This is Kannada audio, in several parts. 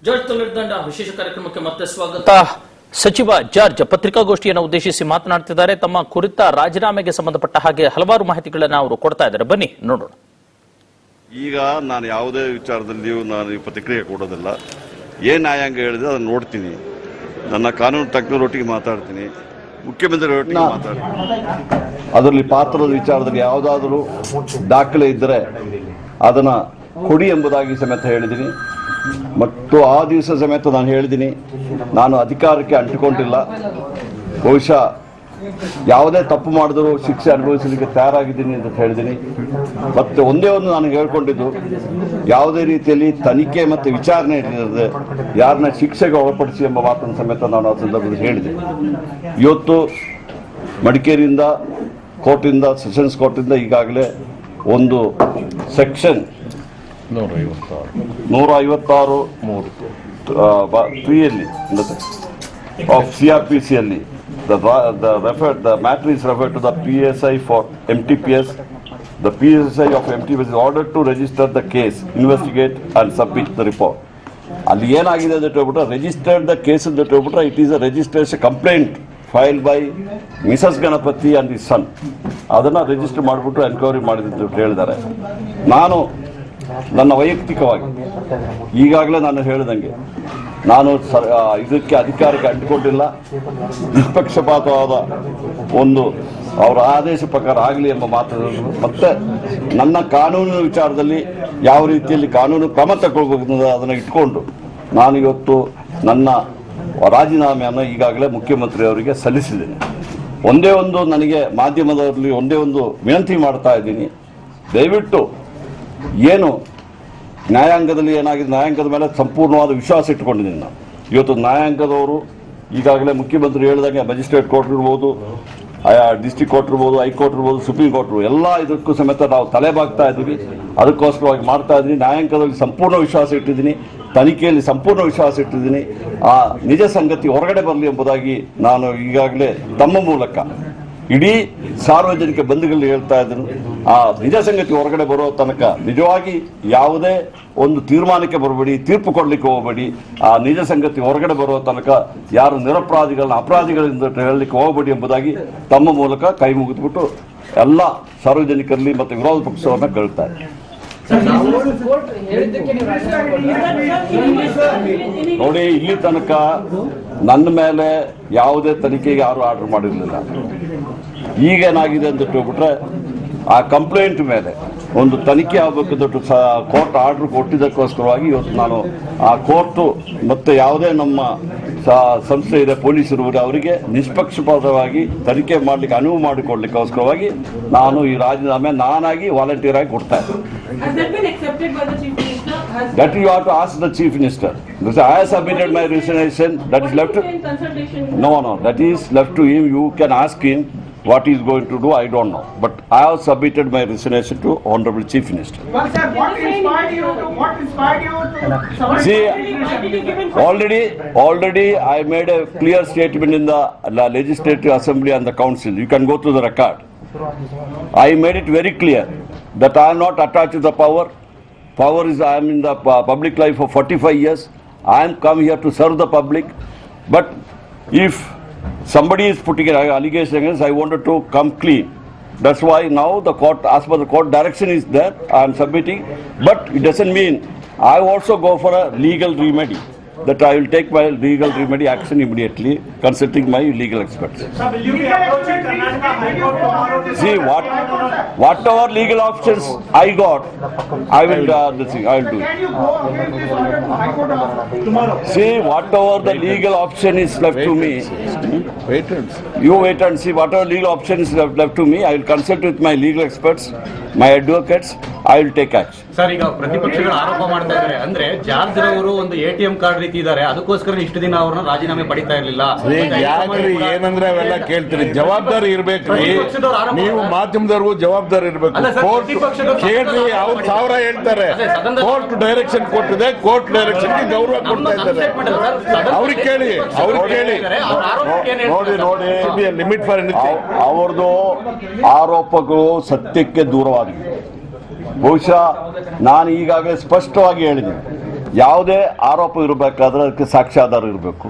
ಜಾರ್ಜ್ ತೊಲೆಡ್ದಂಡ ವಿಶೇಷ ಕಾರ್ಯಕ್ರಮಕ್ಕೆ ಮತ್ತೆ ಸ್ವಾಗತ. ಸಚಿವ ಜಾರ್ಜ್ ಪತ್ರಿಕಾಗೋಷ್ಠಿಯನ್ನು ಉದ್ದೇಶಿಸಿ ಮಾತನಾಡ್ತಿದ್ದಾರೆ. ತಮ್ಮ ಕುರಿತ ರಾಜೀನಾಮೆಗೆ ಸಂಬಂಧಪಟ್ಟ ಹಾಗೆ ಹಲವಾರು ಮಾಹಿತಿಗಳನ್ನು ಅವರು ಕೊಡ್ತಾ ಇದ್ದಾರೆ. ಬನ್ನಿ ನೋಡೋಣ. ಈಗ ನಾನು ಯಾವುದೇ ವಿಚಾರದಲ್ಲಿಯೂ ನಾನು ಪ್ರತಿಕ್ರಿಯೆ ಕೊಡೋದಿಲ್ಲ. ಏನು ನ್ಯಾಯಾಂಗ ಹೇಳಿದ್ರೆ ಅದನ್ನು ನೋಡ್ತೀನಿ. ನನ್ನ ಕಾನೂನು ತಜ್ಞರೊಟ್ಟಿಗೆ ಮಾತಾಡ್ತೀನಿ, ಮುಖ್ಯಮಂತ್ರಿಗಳೊಟ್ಟಿಗೆ ಮಾತಾಡ್ತೀನಿ. ಅದರಲ್ಲಿ ಪಾತ್ರದ ವಿಚಾರದಲ್ಲಿ ಯಾವುದಾದರೂ ದಾಖಲೆ ಇದ್ದರೆ ಅದನ್ನು ಕೊಡಿ ಎಂಬುದಾಗಿ ಸಮೇತ ಹೇಳಿದ್ದೀನಿ. ಮತ್ತು ಆ ದಿವಸ ಸಮೇತ ನಾನು ಹೇಳಿದ್ದೀನಿ, ನಾನು ಅಧಿಕಾರಕ್ಕೆ ಅಂಟಿಕೊಂಡಿಲ್ಲ. ಬಹುಶಃ ಯಾವುದೇ ತಪ್ಪು ಮಾಡಿದರೂ ಶಿಕ್ಷೆ ಅನುಭವಿಸಲಿಕ್ಕೆ ತಯಾರಾಗಿದ್ದೀನಿ ಅಂತ ಹೇಳಿದ್ದೀನಿ. ಮತ್ತು ಒಂದೇ ಒಂದು ನಾನು ಹೇಳ್ಕೊಂಡಿದ್ದು, ಯಾವುದೇ ರೀತಿಯಲ್ಲಿ ತನಿಖೆ ಮತ್ತು ವಿಚಾರಣೆ ಇಲ್ಲದೆ ಯಾರನ್ನ ಶಿಕ್ಷೆಗೆ ಒಳಪಡಿಸಿ ಎಂಬ ಮಾತನ್ನು ಸಮೇತ ನಾನು ಆ ಸಂದರ್ಭದಲ್ಲಿ ಹೇಳಿದೆ. ಇವತ್ತು ಮಡಿಕೇರಿಯಿಂದ ಕೋರ್ಟಿಂದ, ಸೆಷನ್ಸ್ ಕೋರ್ಟಿಂದ ಈಗಾಗಲೇ ಒಂದು ಸೆಕ್ಷನ್ 156 3ಯಲ್ಲಿ ಆಫ್ CRPCಯಲ್ಲಿ the matter is referred to the PSI for MTPS. The PSI of MTPS is ordered to register the case, investigate and submit the report. ಅಲ್ಲಿ ಏನಾಗಿದೆ ಅಂತ ಹೇಳ್ಬಿಟ್ರೆ, ರಿಜಿಸ್ಟರ್ಡ್ ದ ಕೇಸ್ ಅಂತ ಹೇಳ್ಬಿಟ್ರೆ it is a registration complaint file by Mrs Ganapati and the son. ಅದನ್ನು ರಿಜಿಸ್ಟರ್ ಮಾಡಿಬಿಟ್ಟು ಎನ್ಕ್ವೈರಿ ಮಾಡಿದ್ದು ಹೇಳಿದ್ದಾರೆ. ನಾನು ನನ್ನ ವೈಯಕ್ತಿಕವಾಗಿ ಈಗಾಗಲೇ ನಾನು ಹೇಳಿದಂಗೆ ನಾನು ಇದಕ್ಕೆ ಅಧಿಕಾರಕ್ಕೆ ಅಂಟಿಕೊಂಡಿಲ್ಲ. ನಿಷ್ಪಕ್ಷಪಾತವಾದ ಒಂದು ಅವರ ಆದೇಶ ಪ್ರಕಾರ ಆಗಲಿ ಎಂಬ ಮಾತು. ಮತ್ತೆ ನನ್ನ ಕಾನೂನಿನ ವಿಚಾರದಲ್ಲಿ ಯಾವ ರೀತಿಯಲ್ಲಿ ಕಾನೂನು ಕ್ರಮ ತಗೊಳ್ಬೇಕು ಅದನ್ನು ಇಟ್ಕೊಂಡು ನಾನು ಇವತ್ತು ನನ್ನ ರಾಜೀನಾಮೆಯನ್ನು ಈಗಾಗಲೇ ಮುಖ್ಯಮಂತ್ರಿಯವರಿಗೆ ಸಲ್ಲಿಸಿದ್ದೇನೆ. ಒಂದೇ ಒಂದು ನನಗೆ ಮಾಧ್ಯಮದವರಲ್ಲಿ ಒಂದೇ ಒಂದು ವಿನಂತಿ ಮಾಡ್ತಾ ಇದ್ದೀನಿ, ದಯವಿಟ್ಟು ಏನು ನ್ಯಾಯಾಂಗದಲ್ಲಿ ಏನಾಗಿದೆ, ನ್ಯಾಯಾಂಗದ ಮೇಲೆ ಸಂಪೂರ್ಣವಾದ ವಿಶ್ವಾಸ ಇಟ್ಟುಕೊಂಡಿದ್ದೀನಿ ನಾನು. ಇವತ್ತು ನ್ಯಾಯಾಂಗದವರು ಈಗಾಗಲೇ ಮುಖ್ಯಮಂತ್ರಿ ಹೇಳಿದಂಗೆ ಮ್ಯಾಜಿಸ್ಟ್ರೇಟ್ ಕೋರ್ಟ್ ಇರ್ಬೋದು, ಡಿಸ್ಟ್ರಿಕ್ಟ್ ಕೋರ್ಟ್ ಇರ್ಬೋದು, ಹೈಕೋರ್ಟ್ ಇರ್ಬೋದು, ಸುಪ್ರೀಂ ಕೋರ್ಟ್ ಇರ್ಬೋದು, ಎಲ್ಲ ಇದಕ್ಕೂ ಸಮೇತ ನಾವು ತಲೆ ಬಾಗ್ತಾ ಇದ್ದೀವಿ. ಅದಕ್ಕೋಸ್ಕರವಾಗಿ ಮಾಡ್ತಾ ಇದ್ದೀನಿ. ನ್ಯಾಯಾಂಗದಲ್ಲಿ ಸಂಪೂರ್ಣ ವಿಶ್ವಾಸ ಇಟ್ಟಿದ್ದೀನಿ, ತನಿಖೆಯಲ್ಲಿ ಸಂಪೂರ್ಣ ವಿಶ್ವಾಸ ಇಟ್ಟಿದ್ದೀನಿ. ಆ ನಿಜ ಸಂಗತಿ ಹೊರಗಡೆ ಬರಲಿ ಎಂಬುದಾಗಿ ನಾನು ಈಗಾಗಲೇ ತಮ್ಮ ಮೂಲಕ ಇಡೀ ಸಾರ್ವಜನಿಕ ಬಂಧುಗಳಲ್ಲಿ ಹೇಳ್ತಾ ಇದ್ದೀನಿ. ಆ ನಿಜ ಸಂಗತಿ ಹೊರಗಡೆ ಬರೋ ತನಕ ನಿಜವಾಗಿ ಯಾವುದೇ ಒಂದು ತೀರ್ಮಾನಕ್ಕೆ ಬರಬೇಡಿ, ತೀರ್ಪು ಕೊಡಲಿಕ್ಕೆ ಹೋಗಬೇಡಿ. ಆ ನಿಜ ಸಂಗತಿ ಹೊರಗಡೆ ಬರೋ ತನಕ ಯಾರು ನಿರಪರಾಧಿಗಳನ್ನ ಅಪರಾಧಿಗಳಿಂದ ಹೇಳಲಿಕ್ಕೆ ಹೋಗಬೇಡಿ ಎಂಬುದಾಗಿ ತಮ್ಮ ಮೂಲಕ ಕೈ ಮುಗಿದ್ಬಿಟ್ಟು ಎಲ್ಲ ಸಾರ್ವಜನಿಕರಲ್ಲಿ ಮತ್ತು ವಿರೋಧ ಪಕ್ಷವನ್ನು ಕೇಳ್ತಾ ಇದ್ದೀನಿ. ನೋಡಿ, ಇಲ್ಲಿ ತನಕ ನನ್ನ ಮೇಲೆ ಯಾವುದೇ ತನಿಖೆಗೆ ಯಾರು ಆರ್ಡರ್ ಮಾಡಿರಲಿಲ್ಲ. ಈಗೇನಾಗಿದೆ ಅಂತ ಹೇಳ್ಬಿಟ್ರೆ, ಆ ಕಂಪ್ಲೇಂಟ್ ಮೇಲೆ ಒಂದು ತನಿಖೆ ಆಗಬೇಕಂತ ಕೋರ್ಟ್ ಆರ್ಡರ್ ಕೊಟ್ಟಿದ್ದಕ್ಕೋಸ್ಕರವಾಗಿ ಇವತ್ತು ನಾನು ಆ ಕೋರ್ಟು ಮತ್ತು ಯಾವುದೇ ನಮ್ಮ ಸಂಸ್ಥೆ ಇದೆ ಪೊಲೀಸರು ಅವರಿಗೆ ನಿಷ್ಪಕ್ಷಪಾತವಾಗಿ ತನಿಖೆ ಮಾಡಲಿಕ್ಕೆ ಅನುವು ಮಾಡಿಕೊಡ್ಲಿಕ್ಕೋಸ್ಕರವಾಗಿ ನಾನು ಈ ರಾಜೀನಾಮೆ ನಾನಾಗಿ ವಾಲಂಟಿಯರ್ ಆಗಿ ಕೊಡ್ತಾ ಇದ್ದೀನಿ. That you have to ask the Chief Minister. I have submitted my resignation. That is left to... No, that is left to him. You can ask him what he is going to do. I don't know. But I have submitted my resignation to Honorable Chief Minister. Well, sir, what inspired you to See, already I made a clear statement in the Legislative Assembly and the Council. You can go to the record. I made it very clear that I am not attached to the power. Power is, I am in the public life for 45 years. I am come here to serve the public. But if somebody is putting an allegation against, I wanted to come clean. That's why now the court, as per the court direction is there, I am submitting. But it doesn't mean I also go for a legal remedy. That I will take my legal remedy action immediately, consulting my legal experts. See, whatever legal options I got, I will do it. Can you go against this order to High Court tomorrow? See, whatever the legal option is left to me, you wait and see. Whatever legal option is left to me, I will consult with my legal experts, my advocates. I will take action. Sir, ಈಗ ಪ್ರತಿಪಕ್ಷಗಳು ಆರೋಪ ಮಾಡ್ತಾ ಇದ್ದಾರೆ, ಅಂದ್ರೆ ಜಾರ್ಜ್ ರವರು ಒಂದು ATM ಕಾರ್ಡ್ ರೀತಿ ಇದ್ದಾರೆ, ಅದಕ್ಕೋಸ್ಕರ ಇಷ್ಟು ದಿನ ಅವ್ರನ್ನ ರಾಜೀನಾಮೆ ಪಡಿತಾ ಇರಲಿಲ್ಲ. ಏನಂದ್ರೆ ಅವೆಲ್ಲ ಕೇಳ್ತೀರಿ, ಜವಾಬ್ದಾರಿ ಇರ್ಬೇಕ್ರಿ. ನೀವು ಮಾಧ್ಯಮದವ್ರಿಗೂ ಜವಾಬ್ದಾರಿ ಇರ್ಬೇಕು. ಕೇಳ್ರಿ, ಅವ್ರು 1000 ಹೇಳ್ತಾರೆ. ಕೋರ್ಟ್ ಡೈರೆಕ್ಷನ್ ಕೊಟ್ಟಿದೆ, ಕೋರ್ಟ್ ಡೈರೆಕ್ಷನ್ ಗೌರವ ಕೊಡ್ತಾ ಇದ್ದಾರೆ. ಅವ್ರಿಗೆ ಕೇಳಿ. ನೋಡಿ, ಲಿಮಿಟ್ ಫಾರ್ ಅವ್ರದ್ದು ಆರೋಪಗಳು ಸತ್ಯಕ್ಕೆ ದೂರವಾಗಿದೆ. ಬಹುಶಃ ನಾನು ಈಗಾಗಲೇ ಸ್ಪಷ್ಟವಾಗಿ ಹೇಳಿದ್ದೀನಿ, ಯಾವುದೇ ಆರೋಪ ಇರಬೇಕಾದ್ರೆ ಅದಕ್ಕೆ ಸಾಕ್ಷ್ಯಾಧಾರ ಇರಬೇಕು.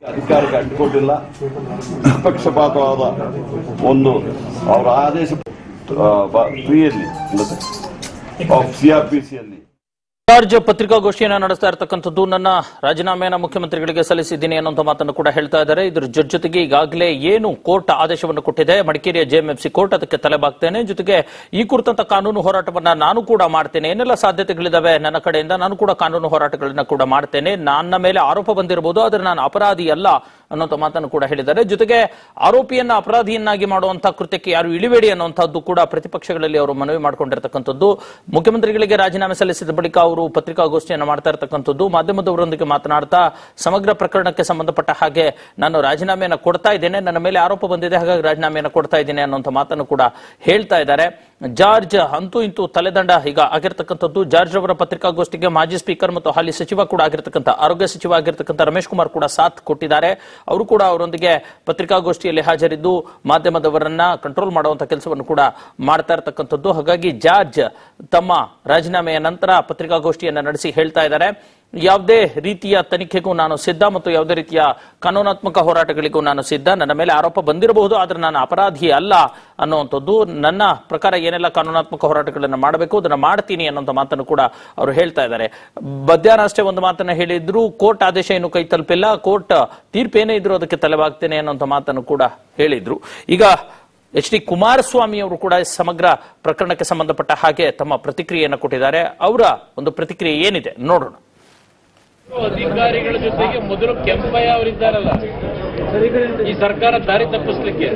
ಅಧಿಕಾರಿಗೆ ಅಂಟಿಕೊಂಡಿಲ್ಲ, ಪಕ್ಷಪಾತವಾದ ಒಂದು ಅವರ ಆದೇಶ CRPCಯಲ್ಲಿ ಜಾರ್ಜ್ ಪತ್ರಿಕಾಗೋಷ್ಠಿಯನ್ನು ನಡೆಸ್ತಾ ಇರತಕ್ಕಂಥದ್ದು ನನ್ನ ರಾಜೀನಾಮೆಯನ್ನು ಮುಖ್ಯಮಂತ್ರಿಗಳಿಗೆ ಸಲ್ಲಿಸಿದ್ದೀನಿ ಅನ್ನುವಂಥ ಮಾತನ್ನು ಕೂಡ ಹೇಳ್ತಾ ಇದ್ದಾರೆ. ಇದ್ರ ಜೊತೆಗೆ ಈಗಾಗಲೇ ಏನು ಕೋರ್ಟ್ ಆದೇಶವನ್ನು ಕೊಟ್ಟಿದೆ, ಮಡಿಕೇರಿಯ JMFC ಕೋರ್ಟ್, ಅದಕ್ಕೆ ತಲೆಬಾಗ್ತೇನೆ. ಜೊತೆಗೆ ಈ ಕುರಿತಂತ ಕಾನೂನು ಹೋರಾಟವನ್ನ ನಾನು ಕೂಡ ಮಾಡ್ತೇನೆ. ಏನೆಲ್ಲ ಸಾಧ್ಯತೆಗಳಿದಾವೆ ನನ್ನ ಕಡೆಯಿಂದ, ನಾನು ಕೂಡ ಕಾನೂನು ಹೋರಾಟಗಳನ್ನ ಕೂಡ ಮಾಡ್ತೇನೆ. ನನ್ನ ಮೇಲೆ ಆರೋಪ ಬಂದಿರಬಹುದು, ಆದ್ರೆ ನಾನು ಅಪರಾಧಿ ಅಲ್ಲ ಅನ್ನುವಂಥ ಮಾತನ್ನು ಕೂಡ ಹೇಳಿದ್ದಾರೆ. ಜೊತೆಗೆ ಆರೋಪಿಯನ್ನ ಅಪರಾಧಿಯನ್ನಾಗಿ ಮಾಡುವಂತಹ ಕೃತ್ಯಕ್ಕೆ ಯಾರು ಇಳಿಬೇಡಿ ಅನ್ನುವಂಥದ್ದು ಕೂಡ ಪ್ರತಿಪಕ್ಷಗಳಲ್ಲಿ ಅವರು ಮನವಿ ಮಾಡಿಕೊಂಡಿರ್ತಕ್ಕಂಥದ್ದು. ಮುಖ್ಯಮಂತ್ರಿಗಳಿಗೆ ರಾಜೀನಾಮೆ ಸಲ್ಲಿಸಿದ ಬಳಿಕ ಅವರು ಪತ್ರಿಕಾಗೋಷ್ಠಿಯನ್ನು ಮಾಡ್ತಾ ಇರತಕ್ಕಂಥದ್ದು. ಮಾಧ್ಯಮದವರೊಂದಿಗೆ ಮಾತನಾಡ್ತಾ ಸಮಗ್ರ ಪ್ರಕರಣಕ್ಕೆ ಸಂಬಂಧಪಟ್ಟ ಹಾಗೆ ನಾನು ರಾಜೀನಾಮೆಯನ್ನು ಕೊಡ್ತಾ ಇದ್ದೇನೆ, ನನ್ನ ಮೇಲೆ ಆರೋಪ ಬಂದಿದೆ, ಹಾಗಾಗಿ ರಾಜೀನಾಮೆಯನ್ನು ಕೊಡ್ತಾ ಇದ್ದೇನೆ ಅನ್ನುವಂಥ ಮಾತನ್ನು ಕೂಡ ಹೇಳ್ತಾ ಇದ್ದಾರೆ. ಜಾರ್ಜ್ ಅಂತೂ ಇಂತೂ ತಲೆದಂಡ ಈಗ ಆಗಿರ್ತಕ್ಕಂಥದ್ದು. ಜಾರ್ಜ್ ಅವರ ಪತ್ರಿಕಾಗೋಷ್ಠಿಗೆ ಮಾಜಿ ಸ್ಪೀಕರ್ ಮತ್ತು ಹಾಲಿ ಸಚಿವ ಕೂಡ ಆಗಿರ್ತಕ್ಕಂಥ, ಆರೋಗ್ಯ ಸಚಿವ ಆಗಿರ್ತಕ್ಕಂಥ ರಮೇಶ್ ಕುಮಾರ್ ಕೂಡ ಸಾಥ್ ಕೊಟ್ಟಿದ್ದಾರೆ. ಅವರು ಕೂಡ ಅವರೊಂದಿಗೆ ಪತ್ರಿಕಾಗೋಷ್ಠಿಯಲ್ಲಿ ಹಾಜರಿದ್ದು ಮಾಧ್ಯಮದವರನ್ನ ಕಂಟ್ರೋಲ್ ಮಾಡುವಂತ ಕೆಲಸವನ್ನು ಕೂಡ ಮಾಡ್ತಾ ಇರತಕ್ಕಂಥದ್ದು. ಹಾಗಾಗಿ ಜಾರ್ಜ್ ತಮ್ಮ ರಾಜೀನಾಮೆಯ ನಂತರ ಪತ್ರಿಕಾಗೋಷ್ಠಿಯನ್ನು ನಡೆಸಿ ಹೇಳ್ತಾ ಇದ್ದಾರೆ, ಯಾವುದೇ ರೀತಿಯ ತನಿಖೆಗೂ ನಾನು ಸಿದ್ಧ ಮತ್ತು ಯಾವುದೇ ರೀತಿಯ ಕಾನೂನಾತ್ಮಕ ಹೋರಾಟಗಳಿಗೂ ನಾನು ಸಿದ್ಧ. ನನ್ನ ಮೇಲೆ ಆರೋಪ ಬಂದಿರಬಹುದು, ಆದ್ರೆ ನಾನು ಅಪರಾಧಿ ಅಲ್ಲ ಅನ್ನುವಂಥದ್ದು. ನನ್ನ ಪ್ರಕಾರ ಏನೆಲ್ಲ ಕಾನೂನಾತ್ಮಕ ಹೋರಾಟಗಳನ್ನು ಮಾಡಬೇಕು ಅದನ್ನ ಮಾಡ್ತೀನಿ ಅನ್ನುವಂಥ ಮಾತನ್ನು ಕೂಡ ಅವರು ಹೇಳ್ತಾ ಇದ್ದಾರೆ. ಮಧ್ಯಾಹ್ನ ಅಷ್ಟೇ ಒಂದು ಮಾತನ್ನ ಹೇಳಿದ್ರು, ಕೋರ್ಟ್ ಆದೇಶ ಏನು ಕೈ ತಲುಪಿಲ್ಲ, ಕೋರ್ಟ್ ತೀರ್ಪೇನೇ ಇದ್ರು ಅದಕ್ಕೆ ತಲೆಬಾಗ್ತೇನೆ ಅನ್ನುವಂಥ ಮಾತನ್ನು ಕೂಡ ಹೇಳಿದ್ರು. ಈಗ HD ಕುಮಾರಸ್ವಾಮಿ ಅವರು ಕೂಡ ಸಮಗ್ರ ಪ್ರಕರಣಕ್ಕೆ ಸಂಬಂಧಪಟ್ಟ ಹಾಗೆ ತಮ್ಮ ಪ್ರತಿಕ್ರಿಯೆಯನ್ನು ಕೊಟ್ಟಿದ್ದಾರೆ. ಅವರ ಒಂದು ಪ್ರತಿಕ್ರಿಯೆ ಏನಿದೆ ನೋಡೋಣ. ಅಧಿಕಾರಿಗಳ ಜೊತೆಗೆ ಮೊದಲು ಕೆಂಪಯ್ಯ ಅವರಿದ್ದಾರಲ್ಲ, ಈ ಸರ್ಕಾರ ದಾರಿ ತಪ್ಪಿಸ್ಲಿಕ್ಕೆ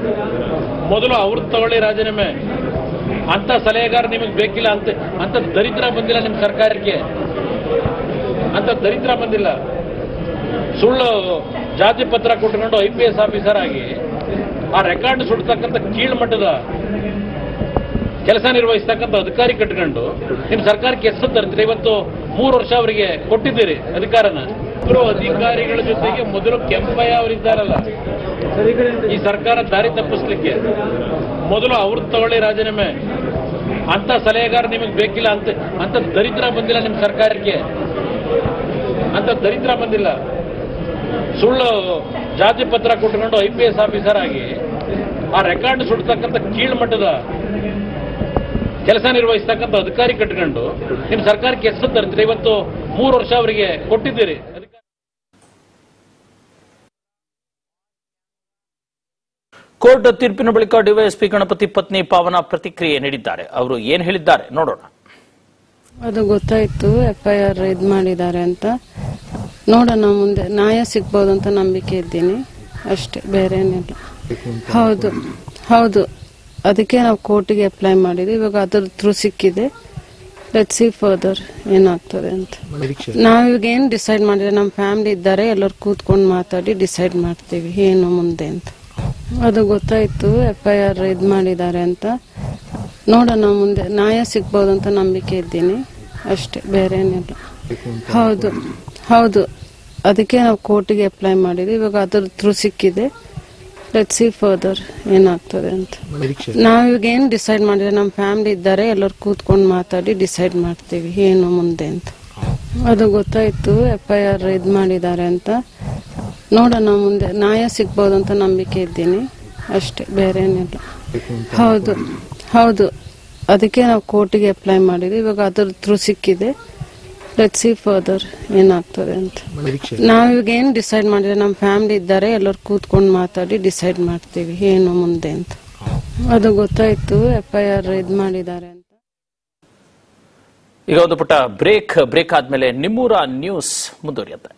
ಮೊದಲು ಅವ್ರದ್ದು ತಗೊಳ್ಳಿ ರಾಜೀನಾಮೆ. ಅಂತ ಸಲಹೆಗಾರ ನಿಮಗೆ ಬೇಕಿಲ್ಲ, ಅಂತ ದರಿದ್ರ ಬಂದಿಲ್ಲ ನಿಮ್ಮ ಸರ್ಕಾರಕ್ಕೆ, ಅಂತ ದರಿದ್ರ ಬಂದಿಲ್ಲ. ಸುಳ್ಳು ಜಾತಿ ಪತ್ರ ಕೊಟ್ಕೊಂಡು IPS ಆಫೀಸರ್ ಆಗಿ ಆ ರೆಕಾರ್ಡ್ ಸುಡ್ತಕ್ಕಂಥ ಕೀಳ್ಮಟ್ಟದ ಕೆಲಸ ನಿರ್ವಹಿಸ್ತಕ್ಕಂಥ ಅಧಿಕಾರಿ ಕಟ್ಕೊಂಡು ನಿಮ್ಮ ಸರ್ಕಾರಕ್ಕೆ ಎಷ್ಟು ತರ್ತೀರಿ? ಇವತ್ತು 3 ವರ್ಷ ಅವರಿಗೆ ಕೊಟ್ಟಿದ್ದೀರಿ ಅಧಿಕಾರನ. ಅಧಿಕಾರಿಗಳ ಜೊತೆಗೆ ಮೊದಲು ಕೆಂಪಯ್ಯ ಅವರಿದ್ದಾರಲ್ಲ, ಈ ಸರ್ಕಾರ ದಾರಿ ತಪ್ಪಿಸ್ಲಿಕ್ಕೆ ಮೊದಲು ಅವ್ರದ್ದು ತಗೊಳ್ಳಿ ರಾಜೀನಾಮೆ. ಅಂತ ಸಲಹೆಗಾರ ನಿಮಗೆ ಬೇಕಿಲ್ಲ, ಅಂತ ದರಿದ್ರ ಬಂದಿಲ್ಲ ನಿಮ್ಮ ಸರ್ಕಾರಕ್ಕೆ, ಅಂತ ದರಿದ್ರ ಬಂದಿಲ್ಲ. ಸುಳ್ಳು ಜಾತಿ ಪತ್ರ ಕೊಟ್ಕೊಂಡು IPS ಆಫೀಸರ್ ಆಗಿ ಆ ರೆಕಾರ್ಡ್ ಸುಡ್ತಕ್ಕಂಥ ಕೀಳ್ಮಟ್ಟದ ಕೆಲಸ ನಿರ್ವಹಿಸ್ತಕ್ಕಂಥ ಅಧಿಕಾರಿ ಕಟ್ಕೊಂಡು ನಿಮ್ಮ ಸರ್ಕಾರಕ್ಕೆ ಎಷ್ಟು ತರ್ತೀರಿ? ಇವತ್ತು 3 ವರ್ಷ ಅವರಿಗೆ ಕೊಟ್ಟಿದ್ದೀರಿ. ಕೋರ್ಟ್ ತೀರ್ಪಿನ ಬಳಿಕ ಡಿವೈಎಸ್ಪಿ ಗಣಪತಿ ಪತ್ನಿ ಪಾವನ ಪ್ರತಿಕ್ರಿಯೆ ನೀಡಿದ್ದಾರೆ. ಅವರು ಏನ್ ಹೇಳಿದ್ದಾರೆ ನೋಡೋಣ. ಅದು ಗೊತ್ತಾಯ್ತು, FIR ಇದು ಮಾಡಿದ್ದಾರೆ ಅಂತ. ನೋಡೋಣ, ಮುಂದೆ ನ್ಯಾಯ ಸಿಗ್ಬೋದು ಅಂತ ನಂಬಿಕೆ ಇದ್ದೀನಿ ಅಷ್ಟೇ, ಬೇರೆ ಏನಿಲ್ಲ. ಹೌದು ಹೌದು, ಅದಕ್ಕೆ ನಾವು ಕೋರ್ಟಿಗೆ ಅಪ್ಲೈ ಮಾಡಿದ್ವಿ. ಇವಾಗ ಅದ್ರ ಥ್ರೂ ಸಿಕ್ಕಿದೆ. ಲೆಟ್ಸ್ ಸಿ ಫರ್ದರ್ ಏನಾಗ್ತದೆ ಅಂತ. ನಾವೀಗ ಏನು ಡಿಸೈಡ್ ಮಾಡಿದ್ರೆ, ನಮ್ಮ ಫ್ಯಾಮಿಲಿ ಇದ್ದಾರೆ, ಎಲ್ಲರೂ ಕೂತ್ಕೊಂಡು ಮಾತಾಡಿ ಡಿಸೈಡ್ ಮಾಡ್ತೀವಿ ಏನು ಮುಂದೆ ಅಂತ. ಅದು ಗೊತ್ತಾಯ್ತು, FIR ಇದು ಮಾಡಿದ್ದಾರೆ ಅಂತ. ನೋಡೋಣ, ಮುಂದೆ ನ್ಯಾಯ ಸಿಗ್ಬೋದು ಅಂತ ನಂಬಿಕೆ ಇದ್ದೀನಿ ಅಷ್ಟೇ, ಬೇರೆ ಏನಿಲ್ಲ. ಹೌದು ಹೌದು, ಅದಕ್ಕೆ ನಾವು ಕೋರ್ಟಿಗೆ ಅಪ್ಲೈ ಮಾಡಿದ್ವಿ. ಇವಾಗ ಅದ್ರ ಥ್ರೂ ಸಿಕ್ಕಿದೆ. ಲೆಟ್ಸ್ ಸಿ ಫರ್ದರ್ ಏನಾಗ್ತದೆ ಅಂತ. ನಾವೀಗ ಏನು ಡಿಸೈಡ್ ಮಾಡಿದ್ರೆ, ನಮ್ಮ ಫ್ಯಾಮಿಲಿ ಇದ್ದಾರೆ, ಎಲ್ಲರೂ ಕೂತ್ಕೊಂಡು ಮಾತಾಡಿ ಡಿಸೈಡ್ ಮಾಡ್ತೀವಿ ಏನು ಮುಂದೆ ಅಂತ. ಅದು ಗೊತ್ತಾಯ್ತು, FIR ಇದು ಮಾಡಿದ್ದಾರೆ ಅಂತ. ನೋಡೋಣ, ಮುಂದೆ ನ್ಯಾಯ ಸಿಗ್ಬೋದು ಅಂತ ನಂಬಿಕೆ ಇದ್ದೀನಿ ಅಷ್ಟೇ, ಬೇರೆ ಏನಿಲ್ಲ. ಹೌದು ಹೌದು, ಅದಕ್ಕೆ ನಾವು ಕೋರ್ಟಿಗೆ ಅಪ್ಲೈ ಮಾಡಿದ್ವಿ. ಇವಾಗ ಅದ್ರ ಥ್ರೂ ಸಿಕ್ಕಿದೆ. ಲೆಟ್ಸ್ ಸಿ ಫರ್ದರ್ ಏನಾಗ್ತದೆ ಅಂತ. ನಾವೀಗ ಏನು ಡಿಸೈಡ್ ಮಾಡಿದ್ರೆ, ನಮ್ಮ ಫ್ಯಾಮಿಲಿ ಇದ್ದಾರೆ, ಎಲ್ಲರೂ ಕೂತ್ಕೊಂಡು ಮಾತಾಡಿ ಡಿಸೈಡ್ ಮಾಡ್ತೀವಿ ಏನು ಮುಂದೆ ಅಂತ. ಅದು ಗೊತ್ತಾಯ್ತು, FIR ಇದು ಮಾಡಿದ್ದಾರೆ ಅಂತ. ಈಗ ಒಂದು ಪುಟ್ಟ ಬ್ರೇಕ್ ಆದ್ಮೇಲೆ ನಿಮ್ಮೂರ ನ್ಯೂಸ್ ಮುಂದುವರಿಯುತ್ತೆ.